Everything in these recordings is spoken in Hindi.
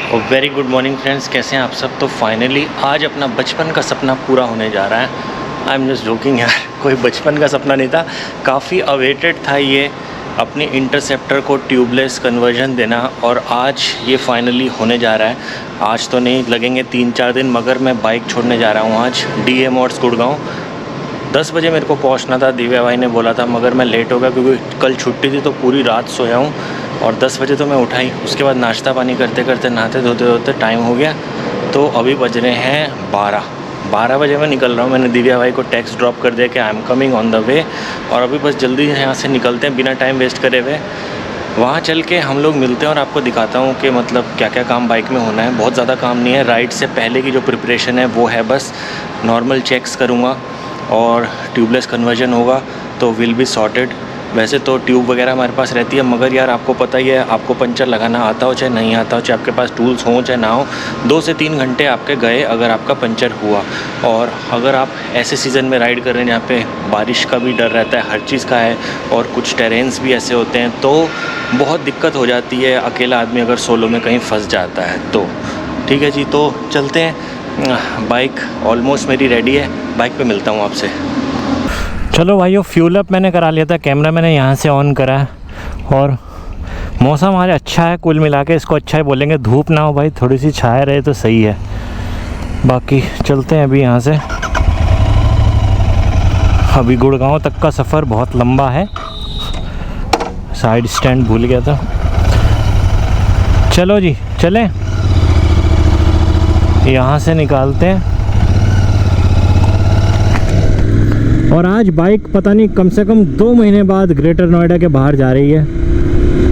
और वेरी गुड मॉर्निंग फ्रेंड्स, कैसे हैं आप सब। तो फाइनली आज अपना बचपन का सपना पूरा होने जा रहा है। आई एम जस्ट जोकिंग यार, कोई बचपन का सपना नहीं था, काफ़ी अवेटेड था ये, अपनी इंटरसेप्टर को ट्यूबलेस कन्वर्जन देना। और आज ये फाइनली होने जा रहा है। आज तो नहीं, लगेंगे 3-4 दिन, मगर मैं बाइक छोड़ने जा रहा हूँ आज DA मोड्स गुड़गांव। 10 बजे मेरे को पहुँचना था, दिव्या भाई ने बोला था, मगर मैं लेट हो गया क्योंकि कल छुट्टी थी तो पूरी रात सोया हूँ। और 10 बजे तो मैं उठा ही, उसके बाद नाश्ता पानी करते करते, नहाते धोते धोते टाइम हो गया। तो अभी बज रहे हैं 12 बजे मैं निकल रहा हूँ। मैंने दिव्या भाई को टेक्स्ट ड्रॉप कर दिया कि I am coming on the way. और अभी बस जल्दी यहाँ से निकलते हैं बिना टाइम वेस्ट करे हुए। वहाँ चल के हम लोग मिलते हैं और आपको दिखाता हूँ कि मतलब क्या क्या काम बाइक में होना है। बहुत ज़्यादा काम नहीं है, राइड से पहले की जो प्रिपरेशन है वो है, बस नॉर्मल चेक्स करूँगा और ट्यूबलेस कन्वर्जन होगा तो विल बी सॉर्टेड। वैसे तो ट्यूब वगैरह हमारे पास रहती है, मगर यार आपको पता ही है, आपको पंचर लगाना आता हो चाहे नहीं आता हो, चाहे आपके पास टूल्स हों चाहे ना हो, 2 से 3 घंटे आपके गए अगर आपका पंचर हुआ। और अगर आप ऐसे सीज़न में राइड कर रहे हैं जहाँ पे बारिश का भी डर रहता है, हर चीज़ का है, और कुछ टेरेन्स भी ऐसे होते हैं तो बहुत दिक्कत हो जाती है। अकेला आदमी अगर सोलो में कहीं फंस जाता है तो ठीक है जी, तो चलते हैं। बाइक ऑलमोस्ट मेरी रेडी है, बाइक पे मिलता हूँ आपसे। चलो भाइयों, फ्यूल अप मैंने करा लिया था, कैमरा मैंने यहाँ से ऑन करा है और मौसम आज अच्छा है, कुल मिला के इसको अच्छा ही बोलेंगे। धूप ना हो भाई, थोड़ी सी छाया रहे तो सही है। बाकी चलते हैं अभी यहाँ से। अभी गुड़गांव तक का सफ़र बहुत लंबा है। साइड स्टैंड भूल गया था। चलो जी चलें, यहाँ से निकालते हैं। और आज बाइक पता नहीं कम से कम 2 महीने बाद ग्रेटर नोएडा के बाहर जा रही है,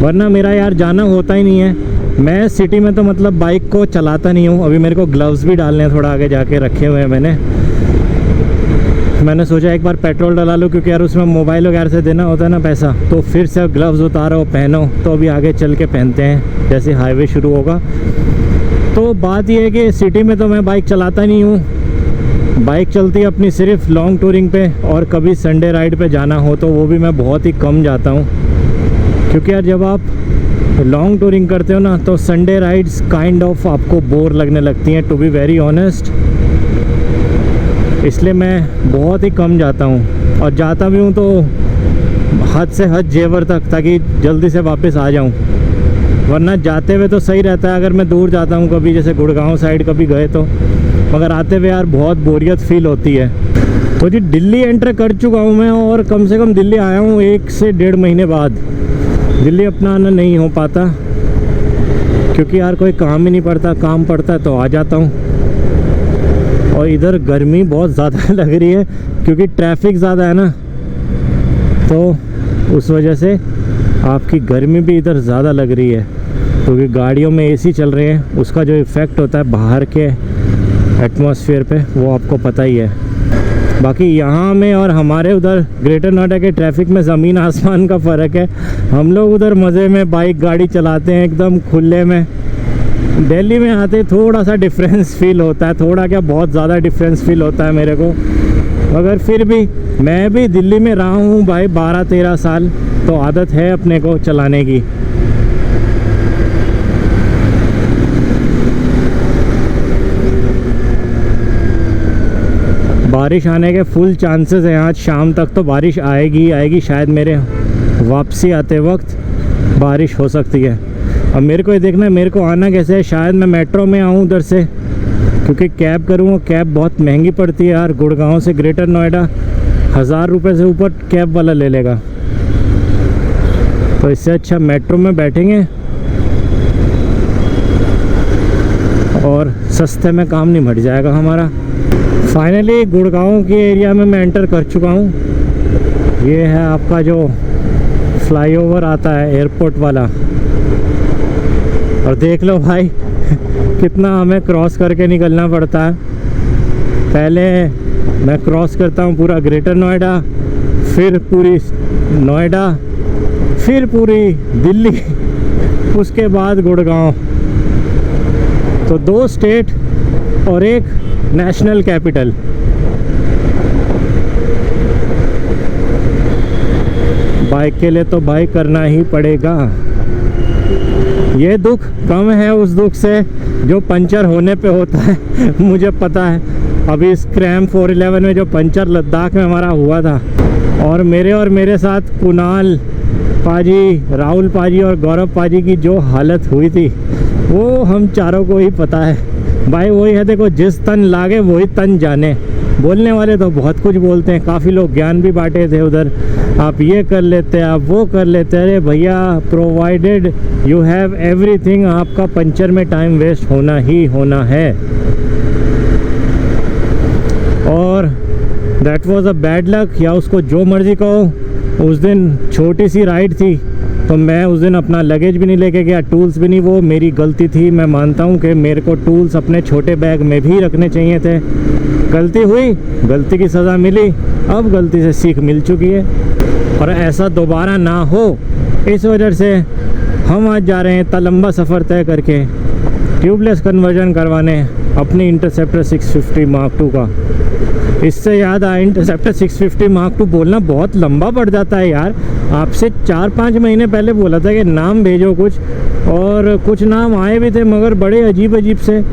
वरना मेरा यार जाना होता ही नहीं है। मैं सिटी में तो मतलब बाइक को चलाता नहीं हूँ। अभी मेरे को ग्लव्स भी डालने हैं, थोड़ा आगे जाके रखे हुए हैं मैंने सोचा एक बार पेट्रोल डला लूँ, क्योंकि यार उसमें मोबाइल वगैरह से देना होता है ना पैसा, तो फिर से ग्लव्स उतारो पहनो। तो अभी आगे चल के पहनते हैं जैसे हाईवे शुरू होगा। तो बात यह है कि सिटी में तो मैं बाइक चलाता नहीं हूँ, बाइक चलती है अपनी सिर्फ लॉन्ग टूरिंग पे, और कभी संडे राइड पे जाना हो तो वो भी मैं बहुत ही कम जाता हूँ। क्योंकि यार जब आप लॉन्ग टूरिंग करते हो ना तो संडे राइड्स काइंड ऑफ आपको बोर लगने लगती हैं, टू बी वेरी ऑनेस्ट। इसलिए मैं बहुत ही कम जाता हूँ, और जाता भी हूँ तो हद से हद जेवर तक, ताकि जल्दी से वापस आ जाऊँ। वरना जाते हुए तो सही रहता है अगर मैं दूर जाता हूँ, कभी जैसे गुड़गांव साइड कभी गए तो, मगर आते हुए यार बहुत बोरियत फील होती है। तो जी दिल्ली एंटर कर चुका हूँ मैं, और कम से कम दिल्ली आया हूँ 1 से 1.5 महीने बाद। दिल्ली अपना आना नहीं हो पाता क्योंकि यार कोई काम ही नहीं पड़ता, काम पड़ता है तो आ जाता हूँ। और इधर गर्मी बहुत ज़्यादा लग रही है क्योंकि ट्रैफिक ज़्यादा है ना, तो उस वजह से आपकी गर्मी भी इधर ज़्यादा लग रही है, क्योंकि गाड़ियों में AC चल रहे हैं, उसका जो इफ़ेक्ट होता है बाहर के एटमॉस्फेयर पे वो आपको पता ही है। बाकी यहाँ में और हमारे उधर ग्रेटर नोएडा के ट्रैफिक में ज़मीन आसमान का फ़र्क है। हम लोग उधर मज़े में बाइक गाड़ी चलाते हैं एकदम खुले में। दिल्ली में आते थोड़ा सा डिफरेंस फील होता है, थोड़ा क्या बहुत ज़्यादा डिफरेंस फील होता है मेरे को। मगर फिर भी मैं भी दिल्ली में रहा हूँ भाई 12-13 साल, तो आदत है अपने को चलाने की। बारिश आने के फुल चांसेस हैं, आज शाम तक तो बारिश आएगी। शायद मेरे वापसी आते वक्त बारिश हो सकती है। अब मेरे को ये देखना है मेरे को आना कैसे है। शायद मैं मेट्रो में आऊँ उधर से, क्योंकि कैब करूँगा, कैब बहुत महंगी पड़ती है यार। गुड़गांव से ग्रेटर नोएडा 1000 रुपये से ऊपर कैब वाला ले लेगा, तो इससे अच्छा मेट्रो में बैठेंगे और सस्ते में काम निपट जाएगा हमारा। फाइनली गुड़गांव के एरिया में मैं एंटर कर चुका हूँ। ये है आपका जो फ्लाईओवर आता है एयरपोर्ट वाला, और देख लो भाई कितना हमें क्रॉस करके निकलना पड़ता है। पहले मैं क्रॉस करता हूँ पूरा ग्रेटर नोएडा, फिर पूरी नोएडा, फिर पूरी दिल्ली, उसके बाद गुड़गांव। तो 2 स्टेट और 1 नेशनल कैपिटल। बाइक के लिए तो बाइक करना ही पड़ेगा। ये दुख कम है उस दुख से जो पंचर होने पे होता है। मुझे पता है, अभी स्क्रैम 411 में जो पंचर लद्दाख में हमारा हुआ था, और मेरे साथ कुणाल पाजी, राहुल पाजी और गौरव पाजी की जो हालत हुई थी वो हम चारों को ही पता है भाई। वही है, देखो जिस तन लागे वही तन जाने। बोलने वाले तो बहुत कुछ बोलते हैं, काफ़ी लोग ज्ञान भी बांटे थे उधर, आप ये कर लेते, आप वो कर लेते। अरे भैया, प्रोवाइडेड यू हैव एवरीथिंग, आपका पंचर में टाइम वेस्ट होना ही होना है। और that was a bad luck, या उसको जो मर्जी कहो। उस दिन छोटी सी राइड थी तो मैं उस दिन अपना लगेज भी नहीं लेके गया, टूल्स भी नहीं। वो मेरी गलती थी, मैं मानता हूँ कि मेरे को टूल्स अपने छोटे बैग में भी रखने चाहिए थे। गलती हुई, गलती की सज़ा मिली, अब गलती से सीख मिल चुकी है और ऐसा दोबारा ना हो, इस वजह से हम आज जा रहे हैं इतना लंबा सफ़र तय करके ट्यूबलेस कन्वर्जन करवाने अपनी इंटरसेप्टर 650 Mark II का। इससे याद आया, इंटरसेप्टर 650 Mark II बोलना बहुत लंबा पड़ जाता है यार। आपसे 4-5 महीने पहले बोला था कि नाम भेजो कुछ, और कुछ नाम आए भी थे मगर बड़े अजीब अजीब से।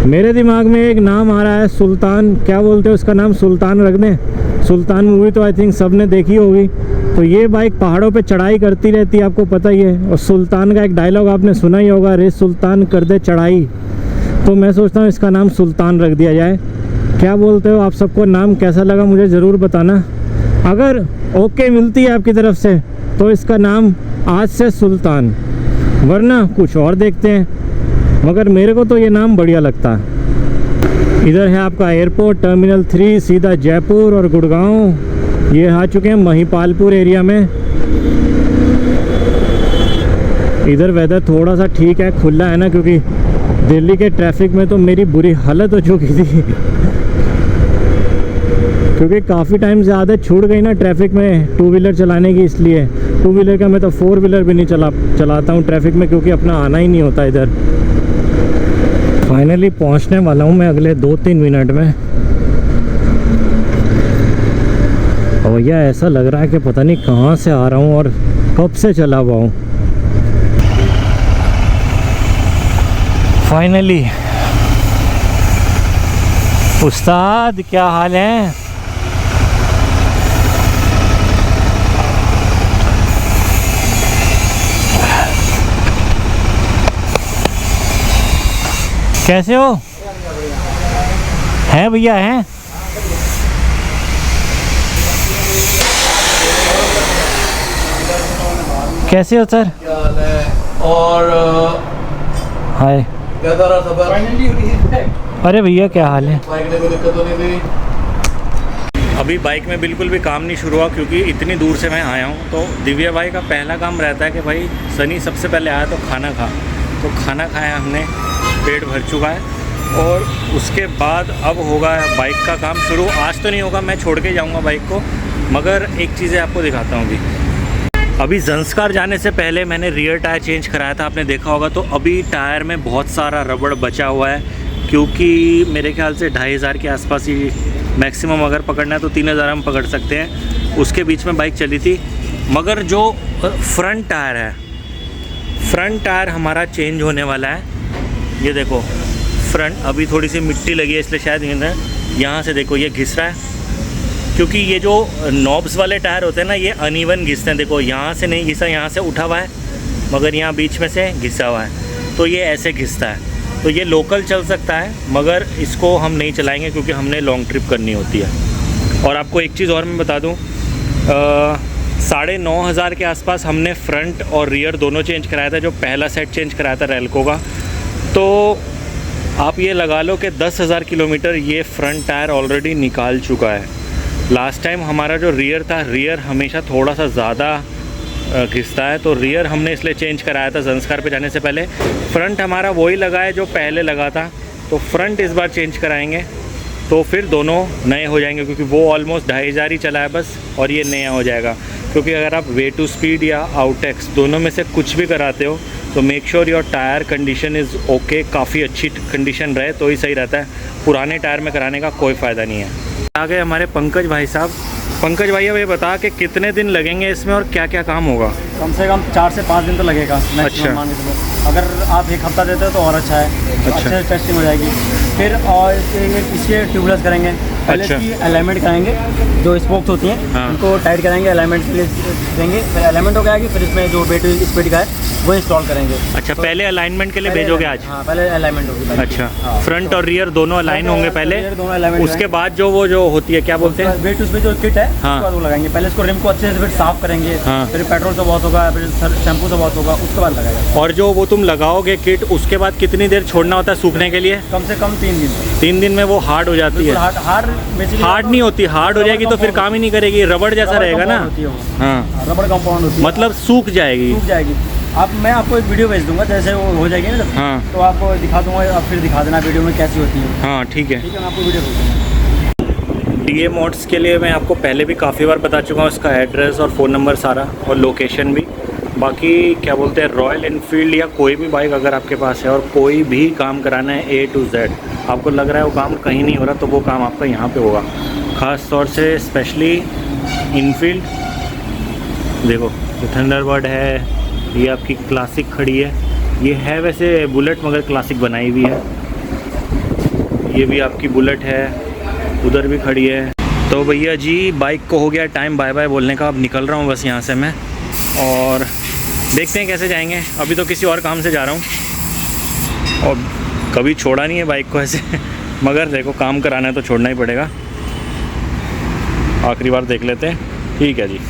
मेरे दिमाग में एक नाम आ रहा है सुल्तान, क्या बोलते हैं उसका नाम, सुल्तान रख दें। सुल्तान मूवी तो आई थिंक सब ने देखी होगी। तो ये बाइक पहाड़ों पे चढ़ाई करती रहती है, आपको पता ही है। और सुल्तान का एक डायलॉग आपने सुना ही होगा, रे सुल्तान कर दे चढ़ाई। तो मैं सोचता हूँ इसका नाम सुल्तान रख दिया जाए। क्या बोलते हो आप सबको, नाम कैसा लगा मुझे ज़रूर बताना। अगर ओके मिलती है आपकी तरफ से तो इसका नाम आज से सुल्तान, वरना कुछ और देखते हैं। मगर मेरे को तो ये नाम बढ़िया लगता है। इधर है आपका एयरपोर्ट टर्मिनल 3, सीधा जयपुर और गुड़गांव। ये आ चुके हैं महिपालपुर एरिया में। इधर वेदर थोड़ा सा ठीक है, खुला है ना, क्योंकि दिल्ली के ट्रैफिक में तो मेरी बुरी हालत हो चुकी थी क्योंकि काफ़ी टाइम से आदत छूट गई ना ट्रैफिक में टू व्हीलर चलाने की। इसलिए टू व्हीलर का मैं तो फोर व्हीलर भी नहीं चलाता हूँ ट्रैफिक में, क्योंकि अपना आना ही नहीं होता इधर। फाइनली पहुँचने वाला हूँ मैं अगले 2-3 मिनट में। और भैया ऐसा लग रहा है कि पता नहीं कहाँ से आ रहा हूँ और कब से चला हुआ हूँ। फाइनली उस्ताद, क्या हाल है? कैसे हो? हैं भैया, हैं? कैसे हो सर? क्या हाल है? और हाय। कैसा रहा सफर? अरे भैया क्या हाल है? बाइक में कोई दिक्कत तो नहीं थी? अभी बाइक में बिल्कुल भी काम नहीं शुरू हुआ, क्योंकि इतनी दूर से मैं आया हूँ। तो दिव्या भाई का पहला काम रहता है कि भाई सनी सबसे पहले आया तो खाना खा। तो खाना खाया हमने, पेट भर चुका है, और उसके बाद अब होगा बाइक का काम शुरू। आज तो नहीं होगा, मैं छोड़ के जाऊँगा बाइक को, मगर एक चीज़ें आपको दिखाता हूँ। अभी ज़ंस्कार जाने से पहले मैंने रियर टायर चेंज कराया था, आपने देखा होगा। तो अभी टायर में बहुत सारा रबड़ बचा हुआ है, क्योंकि मेरे ख्याल से 2500 के आसपास ही मैक्सिमम अगर पकड़ना है तो 3000 हम पकड़ सकते हैं। उसके बीच में बाइक चली थी। मगर जो फ्रंट टायर है, फ्रंट टायर हमारा चेंज होने वाला है। ये देखो फ्रंट, अभी थोड़ी सी मिट्टी लगी है इसलिए शायद यहाँ से देखो ये घिस रहा है, क्योंकि ये जो नॉब्स वाले टायर होते हैं ना, ये अनइवन घिसते हैं। देखो यहाँ से नहीं घिसा, यहाँ से उठा हुआ है, मगर यहाँ बीच में से घिसा हुआ है, तो ये ऐसे घिसता है। तो ये लोकल चल सकता है, मगर इसको हम नहीं चलाएंगे क्योंकि हमने लॉन्ग ट्रिप करनी होती है। और आपको एक चीज़ और मैं बता दूँ, 9,500 के आसपास हमने फ्रंट और रियर दोनों चेंज कराया था। जो पहला सेट चेंज कराया था रेलको का, तो आप ये लगा लो कि 10,000 किलोमीटर ये फ्रंट टायर ऑलरेडी निकाल चुका है। लास्ट टाइम हमारा जो रियर था, रियर हमेशा थोड़ा सा ज़्यादा घिसता है, तो रियर हमने इसलिए चेंज कराया था ज़ंस्कार पे जाने से पहले। फ्रंट हमारा वही लगा है जो पहले लगा था, तो फ्रंट इस बार चेंज कराएंगे, तो फिर दोनों नए हो जाएंगे, क्योंकि वो ऑलमोस्ट 2500 ही चला है बस, और ये नया हो जाएगा। क्योंकि अगर आप वे टू स्पीड या आउटेक्स दोनों में से कुछ भी कराते हो तो make sure your tyre condition is okay, काफ़ी अच्छी कंडीशन रहे तो ही सही रहता है। पुराने टायर में कराने का कोई फ़ायदा नहीं है। आ गए हमारे पंकज भाई साहब। पंकज भाई अब ये बता कि कितने दिन लगेंगे इसमें और क्या क्या काम होगा? कम से कम 4 से 5 दिन तो लगेगा। अच्छा, अगर आप एक हफ्ता देते हो तो और अच्छा है, तो अच्छे से टेस्टिंग हो जाएगी। फिर और इसके ट्यूबलेस करेंगे, पहले अच्छा। इसकी अलाइनमेंट कराएंगे, जो स्पोक्स होती हैं हाँ। उनको टाइट कराएंगे, अलाइनमेंट के लिए देंगे, फिर अलाइनमेंट हो जाएगी, फिर इसमें जो वेट स्पीड का है वो इंस्टॉल करेंगे। अच्छा, पहले अलाइनमेंट के लिए पहले भेजोगे आज? हाँ, पहले अलाइनमेंट होगी पहले। अच्छा, हाँ। फ्रंट और रियर दोनों अलाइन होंगे पहले, दोनों alignment उसके बाद जो वो जो होती है क्या बोलते हैं? वेट उसमें जो किट है हाँ। उसके बाद वो लगाएंगे। पहले इसको रिम को अच्छे से फिर साफ करेंगे, हाँ। फिर पेट्रोल से बहुत होगा, फिर शैम्पू से बहुत होगा, उसके बाद लगाएगा। और जो वो तुम लगाओगे किट, उसके बाद कितनी देर छोड़ना होता है सूखने के लिए? कम से कम 3 दिन। 3 दिन में वो हार्ड हो जाती है? हार्ड नहीं होती, हार्ड हो जाएगी तो फिर काम ही नहीं करेगी, रबड़ जैसा रहेगा ना। हाँ, रबड़ कंपाउंड होती है, मतलब सूख जाएगी। सूख जाएगी। मैं आपको एक वीडियो भेज दूंगा, जैसे वो हो जाएगी ना, हाँ। तो आपको दिखा दूंगा, आप फिर दिखा देना वीडियो में कैसी होती है। हाँ ठीक है। ठीक है, मैं आपको वीडियो भेज दूंगा। DA मोड्स के लिए मैं आपको पहले भी काफ़ी बार बता चुका हूँ, इसका एड्रेस और फ़ोन नंबर सारा और लोकेशन भी। बाकी क्या बोलते हैं, रॉयल इनफील्ड या कोई भी बाइक अगर आपके पास है और कोई भी काम कराना है A to Z, आपको लग रहा है वो काम कहीं नहीं हो रहा, तो वो काम आपका यहाँ पे होगा। ख़ास तौर से स्पेशली इनफील्ड, देखो ये थंडरबर्ड है, ये आपकी क्लासिक खड़ी है, ये है वैसे बुलेट मगर क्लासिक बनाई हुई है, ये भी आपकी बुलेट है, उधर भी खड़ी है। तो भैया जी बाइक को हो गया टाइम बाय बाय बोलने का, अब निकल रहा हूँ बस यहाँ से मैं, और देखते हैं कैसे जाएंगे। अभी तो किसी और काम से जा रहा हूँ और कभी छोड़ा नहीं है बाइक को ऐसे मगर देखो काम कराना है तो छोड़ना ही पड़ेगा। आखिरी बार देख लेते हैं, ठीक है जी।